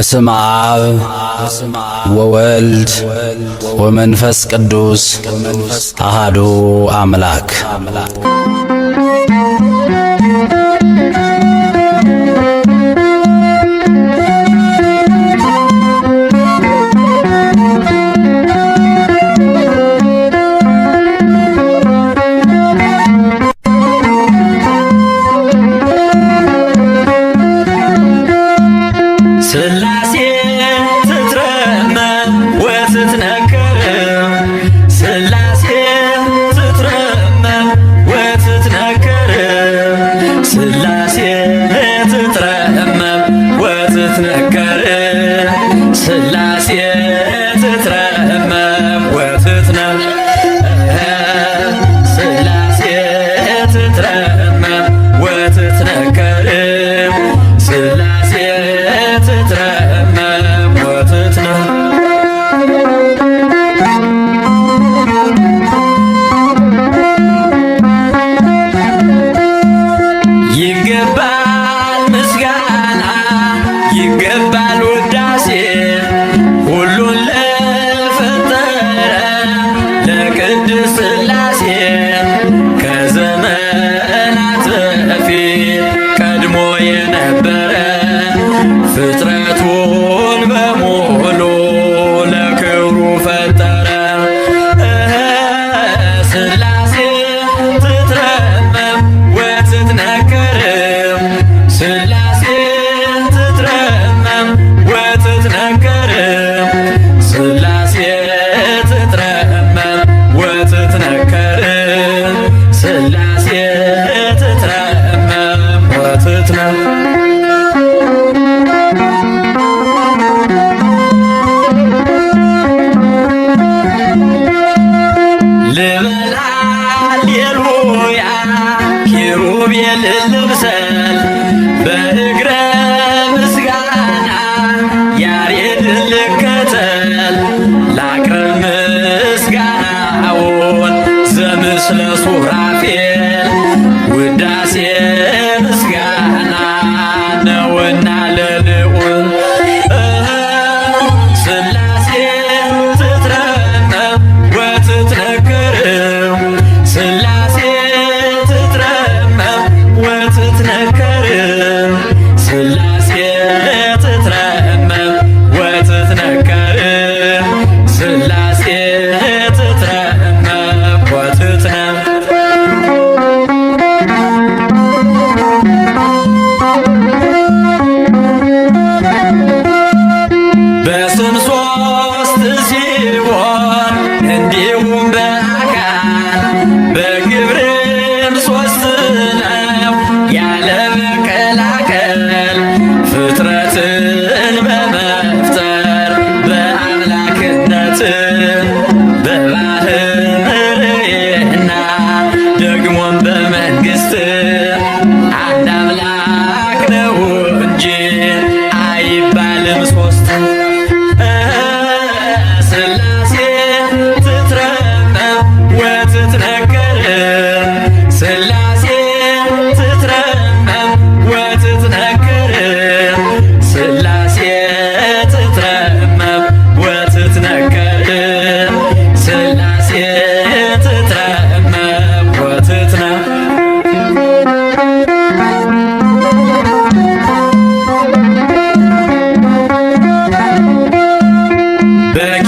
በስመ አብ ወወልድ ወመንፈስ ቅዱስ አሐዱ አምላክ። ፍጥረቱን በሙሉ ለክብሩ ፈጠረ። ሥላሴ ትትረመም ወትትነከርም ሥላሴ ትትረመም ወትትነከርም ሥላሴ ትትረመም ወትትነከርም ሥላሴ ትትረመም ወትትነከርም ኪሩቤል ልብሰል በእግረ ምስጋና ያሬድ ልከተል ላቅርብ ምስጋናውን ዘምስለ ሱራፌል ውዳሴ ምስጋና ነውና ለልዑል ሥላሴ ትትረመም ወትትነከርም ሥላሴ ወትትነከርም ሥላሴ ትትረመም ወትትነከርም ሥላሴ ትትረመም በስም ሦስት ሲሆን እንዲሁም በአካል በግብርም ሦስት ነው ያለ መከላከል ፍጥረትን በመፍጠር በአምላክነት በባህርይና ደግሞም በመንግሥት አንድ አምላክ ነው እንጂ አይባልም ሦስት። ሥላሴ ትትረመም ወትትነከርም ሥላሴ ትትረመም ወትትነከርም ሥላሴ ትትረመም ወትትነከርም ሥላሴ ትትረመም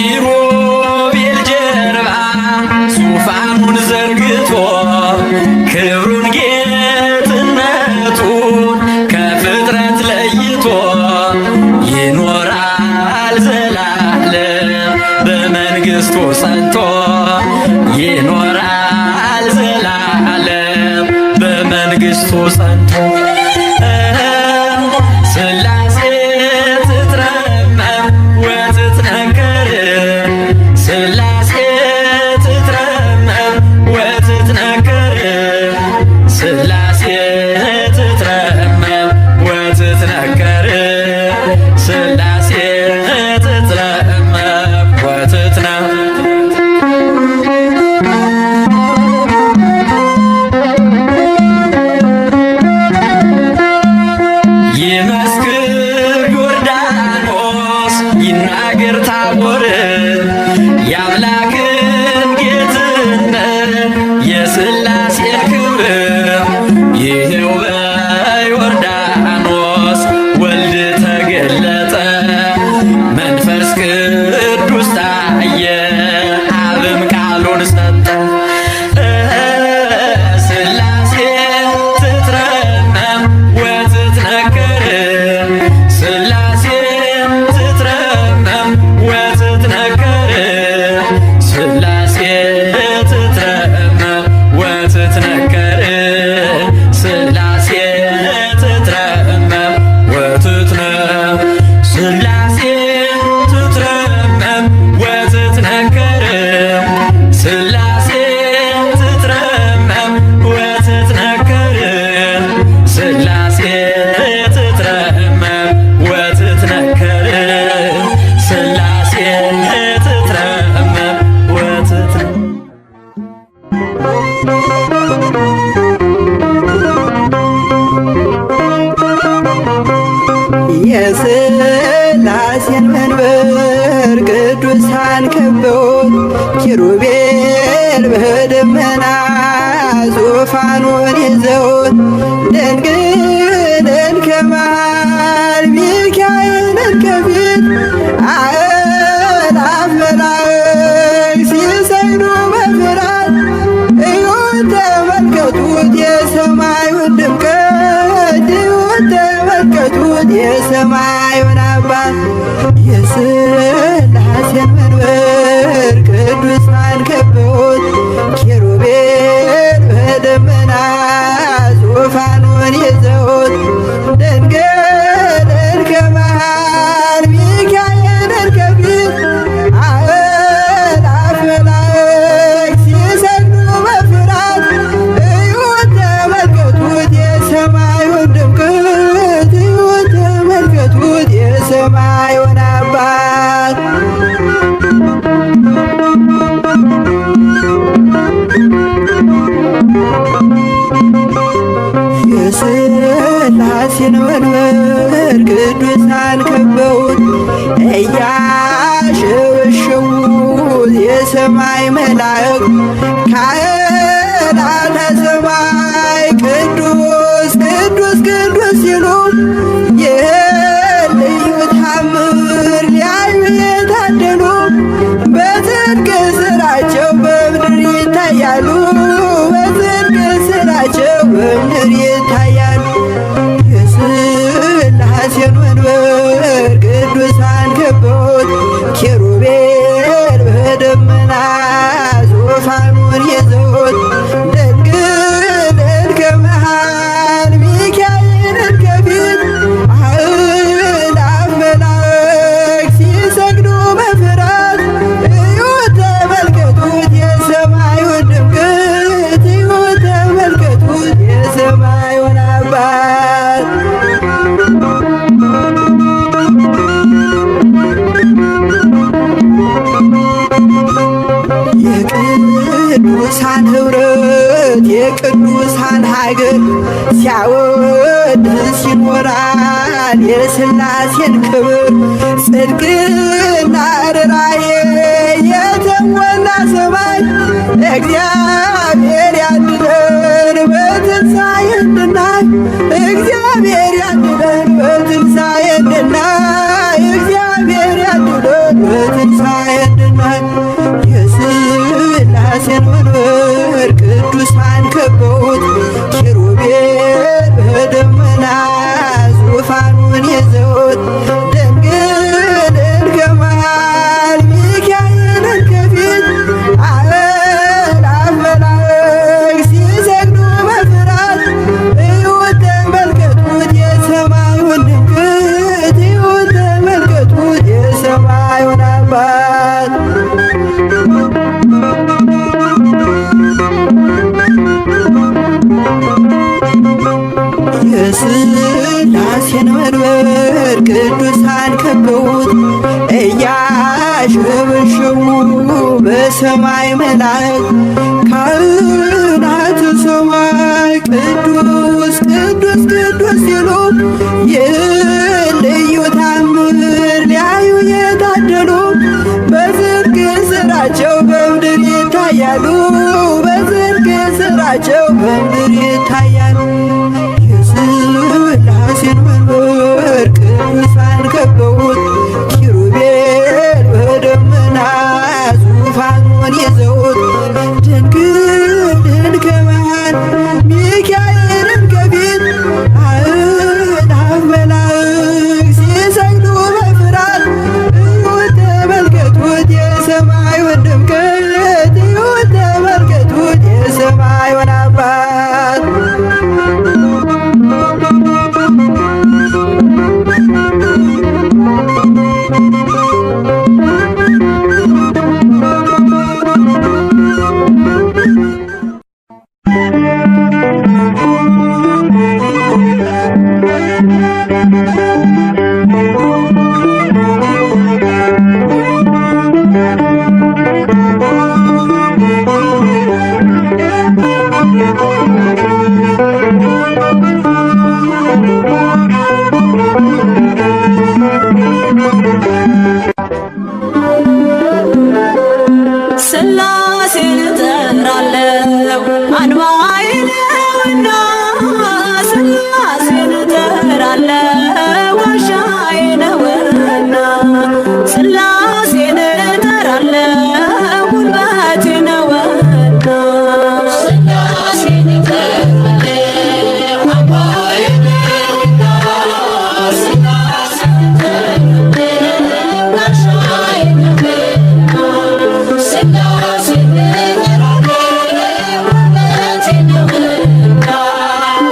በኪሩቤል ጀርባ ዙፋኑን ዘርግቶ ክብሩን ጌትነቱን ከፍጥረት ለይቶ ይኖራል ዘላለም በመንግሥቱ ጸንቶ ይኖራል ዘላለም በመንግሥቱ ጸንቶ ሥላሴ ትትረመም ወትትነከርም ሥላሴ ትትረመም ወትትነከርም ሥላሴ ትትረመም ወትትነከርም ሥላሴ ትትረመም ወትትነከርም በግር ታቦር የአምላክን ጌትነት የሥላሴን ክብር ይሄው በዮርዳኖስ ወልድ ተገለጠ መንፈስ ቅዱስ ታየ አብም ቃሉን ሰጠ። ሥላሴ ትትረመም ወትትነከር ሥላሴ ትትረመም ወትትነከር ሥላሴ ትትረመም ወትትነከር ሥላሴ ትትረመም ወትትነከር ሥላሴ ትትረመም ወትትነከር ሥላሴ ትትረመም ወትትነከር ሥላሴ ትትረመም ወትትነከር ሥላሴ ትትረመም ወትትነከር የሥላሴን መንበር ቅዱሳን ከበውት ኪሩቤል በደመና ዙፋኑን ይዘውት ድንግልን ከመሃል ሚካኤልን ከፊት አእላፍ መላእክት ሲሰግዱ በፍርሃት እዩት ተመልከቱት የሰማዩን ድምቀት እዩት ተመልከቱት የሰማዩን አባት የሥላሴን መንበር ቅዱሳን ከበውት ኪሩቤል በደመና ዙፋኑን ይዘውት ድንግልን ከመሃል ሚካኤልን ከፊት አእላፍ መላእክት ሲሰግዱ በፍርሃት እዩት ተመልከቱት የሰማዩን ድምቀት እዩት ተመልከቱት የሰማዩን አባት የሥላሴን መንበር ቅዱሳን ከበውት እያሸበሸቡት የሰማይ መላእክት ካህናተ ሰማይ ቅዱስ ቅዱስ ቅዱስ ሲሉ ይህን ልዩ ታምር ሊያዩ የታደሉ በጽድቅ ሥራቸው በምድር ይታያሉ በጽድቅ ሥራቸው በምድር ይታያሉ። የሥላሴን መንበር ቅዱሳን ከበውት ኪሩቤል በደመና ዙፋኑን ይዘውት ድንግልን ከመሃል ሚካኤልን ከፊት አእላፍ መላእክት ሲሰግዱ በፍርሃት እዩት ተመልከቱት የሰማዩን ድምቀት እዩት ተመልከቱት የሰማዩን አባት የቅዱሳን ኅብረት የቅዱሳን ሀገር ሲያወድስ ይኖራል የሥላሴን ክብር ጽድቅና ርኅራኄ የተሞላ ሰማይ እግዚአብሔር ያድነን በትንሣኤ እንድናይ እግዚአብሔር ያድነን በትንሣኤ እንድናይ እግዚአብሔር ያድነን በትንሣኤ እንድናይ የሥላሴን መንበር ቅዱሳን ከበውት ኪሩቤል በደመና ዙፋኑን ይዘውት ድንግልን ከመሃል ሚካኤልን ከፊት አእላፍ መላእክት ሲሰግዱ በፍርሃት እዩት ተመልከቱት የሰማዩን ድምቀት እዩት ተመልከቱት የሰማዩን አባት የሥላሴን መንበር ቅዱሳን ከበውት እያሸበሸቡ በሰማይ መላእክት ካህናተ ሰማይ ቅዱስ ቅዱስ ቅዱስ ሲሉ ይህን ልዩ ታምር ሊያዩ የታደሉ ያሉ በዝርግ ስራቸው በምድር ይታያሉ። የሥላሴን መንበር ቅዱሳን ከበውት ኪሩቤል በደመና ዙፋኑን ይዘውት ድንግልን ከመሃል ሚካኤልን ከፊት አእላፍ መላእክት ሲሰግዱ በፍርሃት እዩት ተመልከቱት የሰማዩን ድምቀት እዩት ተመልከቱት የሰማዩን አባት ሥላሴን እጠራለሁ አንባዬ ነውና ሥላሴን እጠራለሁ ዋሻዬ ነውና ሥላሴን እጠራለሁ ጉልበቴ ነውና ሥላሴን እጠራለሁ አንባዬ ነውና ሥላሴን እጠራለሁ ዋሻዬ ነውና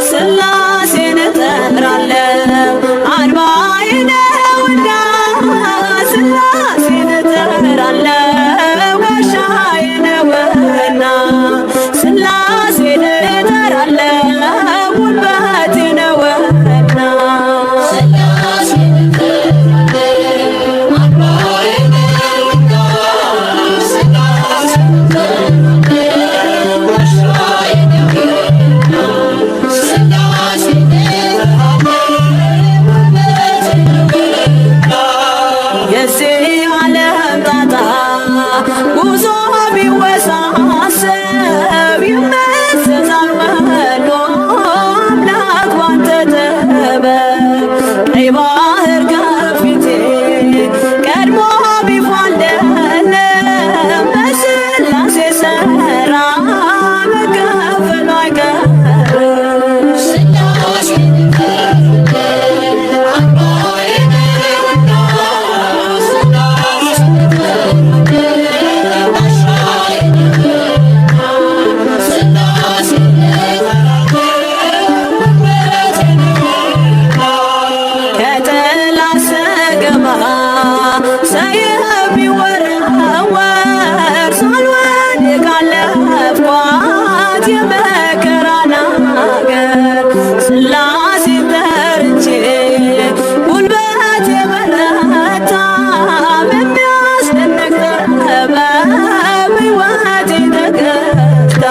ሥላሴን እጠራለሁ አንባዬ ነውና ሥላሴን እጠራለሁ ጋሻዬ ነውና ሥላሴን እጠራለሁ ጉልበቴ ነውና ሥላሴን እጠራለሁ አንባዬ ነውና ሥላሴን እጠራለሁ ጋሻዬ ነውና ሥላሴን የዚህ ዓለም ጣጣ ጉዞ ቢወሳሰብ ይመዘዛል መሎ አምላክ ባንተ ጥበብ ቀይ ባህር ከፊቴ ቀድሞ ቢፋለለም በሥላሴ ሥራ መከፈሉ አይቀርም። ከጠላት ሰገባ ሰይፍ ቢወረወር ሳልወድቅ አለፍኳት የመከራን አገር ሥላሴን ጠርቼ ጉልበቴ በረታ በሚያስደንቅ ጥበብ ሕይወቴ ተገዝታ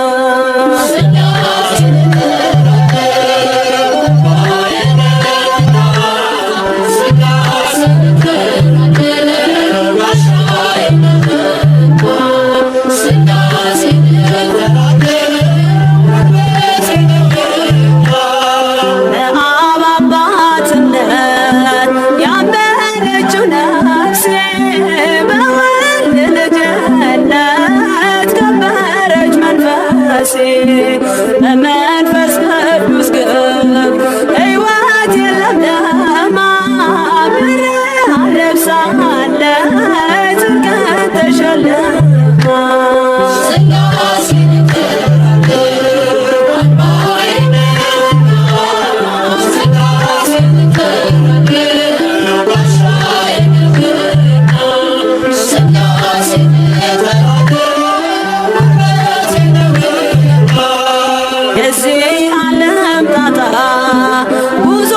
በአብ አባትነት ያመነችው ነፍሴ በወልድ ልጅነት ከበረች መንፈሴ በመንፈስ ቅዱስ ግብ ሕይወት የለምለማ ብርሃን ለብሳለች ጽድቅን ተሸልማ የዚህ ዓለም ጣጣ ጉዞ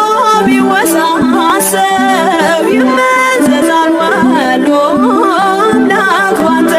ቢወሳሰብ ይመዘዛል መሎ አምላክ ባንተ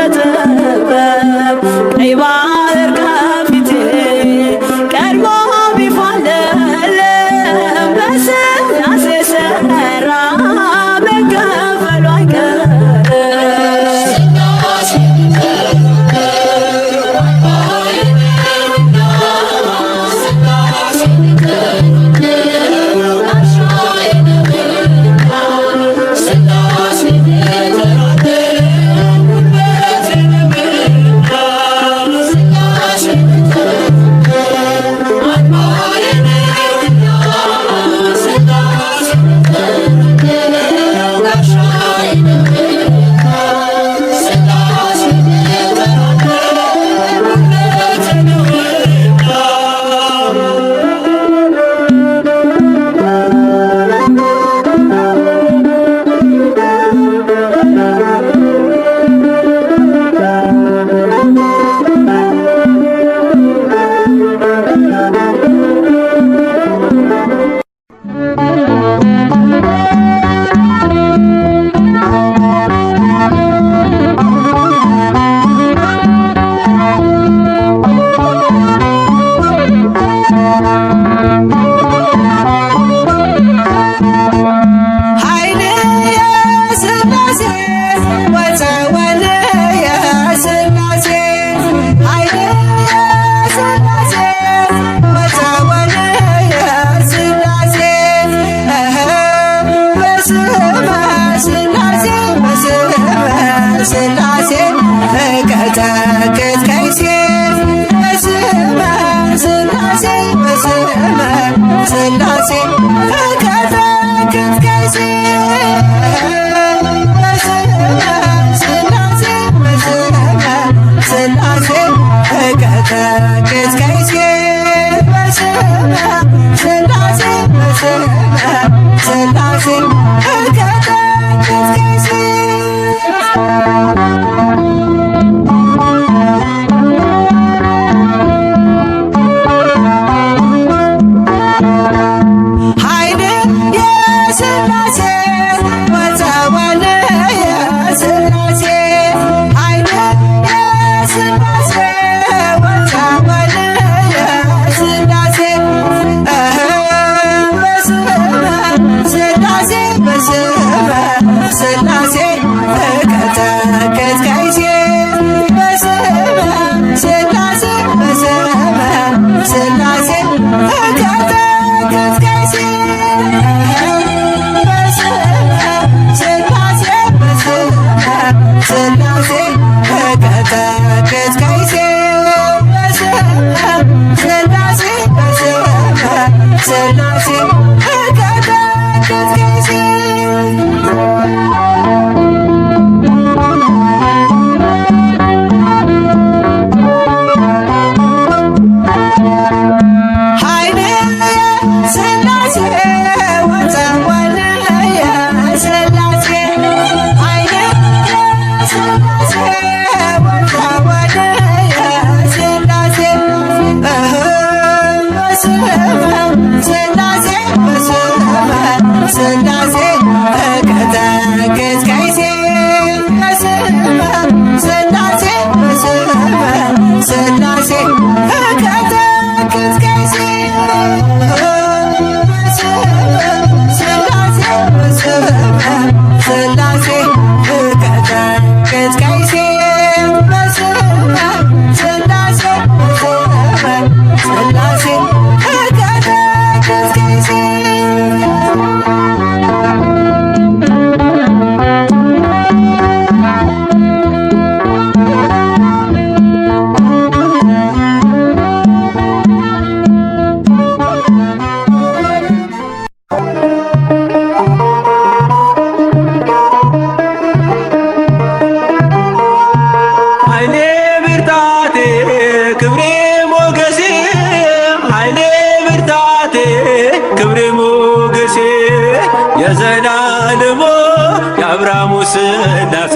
የአብርሃሙ ሥላሴ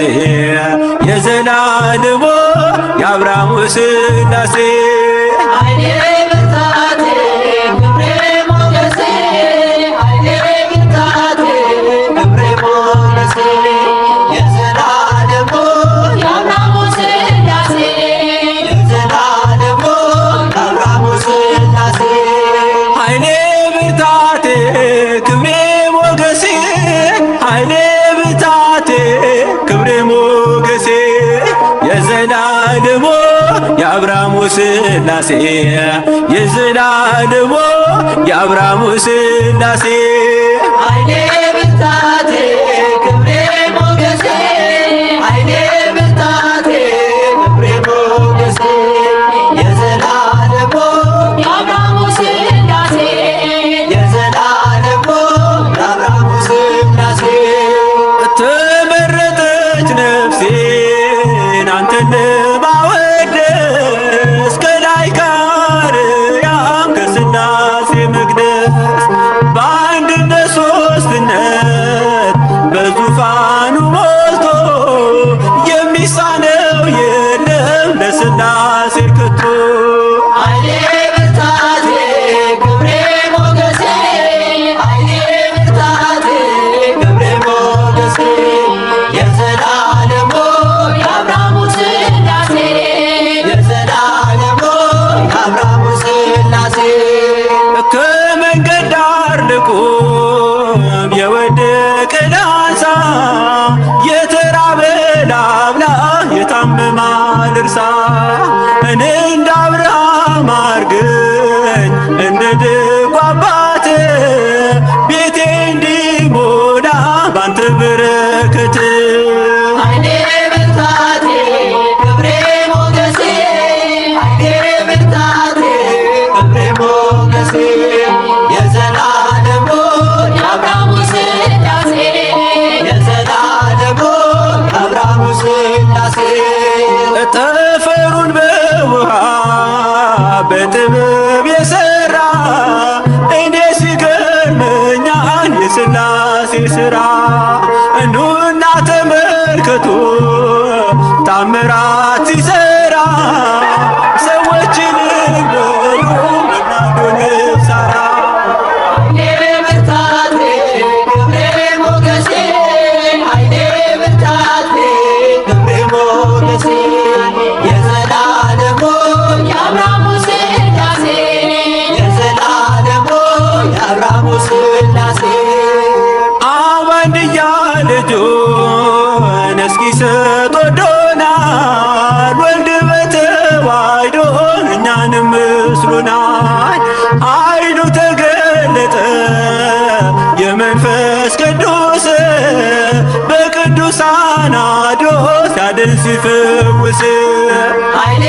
የዘላለሙ የአብርሃሙ ሥላሴ የዘላለሙ የአብርሃሙ ሥላሴ የዘላለሙ የአብርሃሙ ሥላሴ ኃይሌ ብርታቴ ክብሬ ሞገሴ ኃይሌ ብርታቴ ክብሬ ሞገሴ የዘላለሙ የአብርሃሙ ሥላሴ የዘላለሙ የአብርሃሙ ሥላሴ ተመረጠች ነፍሴ አንተን ለማወደስ ከላይ ከአርያም ከሥላሴ መቅደስ በአንድነት ሦስትነት በዙፋኑ ሞልቶ የሚሳነው የለም ለሥላሴ ከቶ ኃይሌ ብርታቴ ክብሬ ሞገሴ ኃይሌ ብርታቴ ክብሬ ሞገሴ የዘላለሙ የአብርሃሙ ሥላሴ የዘላለሙ የአብርሃሙ ሥላሴ ከመንገድ ዳር ልቁም የወደቀ ላንሳ የተራበ ላብላ የታመመ ልርሳ እኔ እንደ አብርሃም አርገኝ እንደ ደጉ አባት ቤቴ እንዲሞላ ባንተ በረከት ኃይሌ ብርታቴ ክብሬ ሞገሴ ኃይሌ ብርታቴ ክብሬ ሞገሴ የዘላለሙ የአብርሃሙ ሥላሴ የዘላለሙ የአብርሃሙ ሥላሴ ጠፈሩን በውሃ በጥበብ የሠራ እኔ ሲገርመኛል የሥላሴ ሥራ ኑና ተመልከቱ ታምራት ሲሠራ ሰዎችን በሉ መናዶን ሳራ ኃይሌ ብርታቴ ክብሬ ሞገሴ ኃይሌ ብርታቴ ክብሬ ሞገሴ የዘላለሙ የአብርሃሙ ሥላሴ የዘላለሙ የአብርሃሙ ሥላሴ አብ አንድያ ልጁን እስኪሰጥ ወዶናል ወልድ በተዋሕዶ እኛንም መስሎናል ኃይሉ ተገለጠ የመንፈስ ቅዱስ በቅዱሳን አድሮ ሲያድን ሲፈውስ ኃይሌ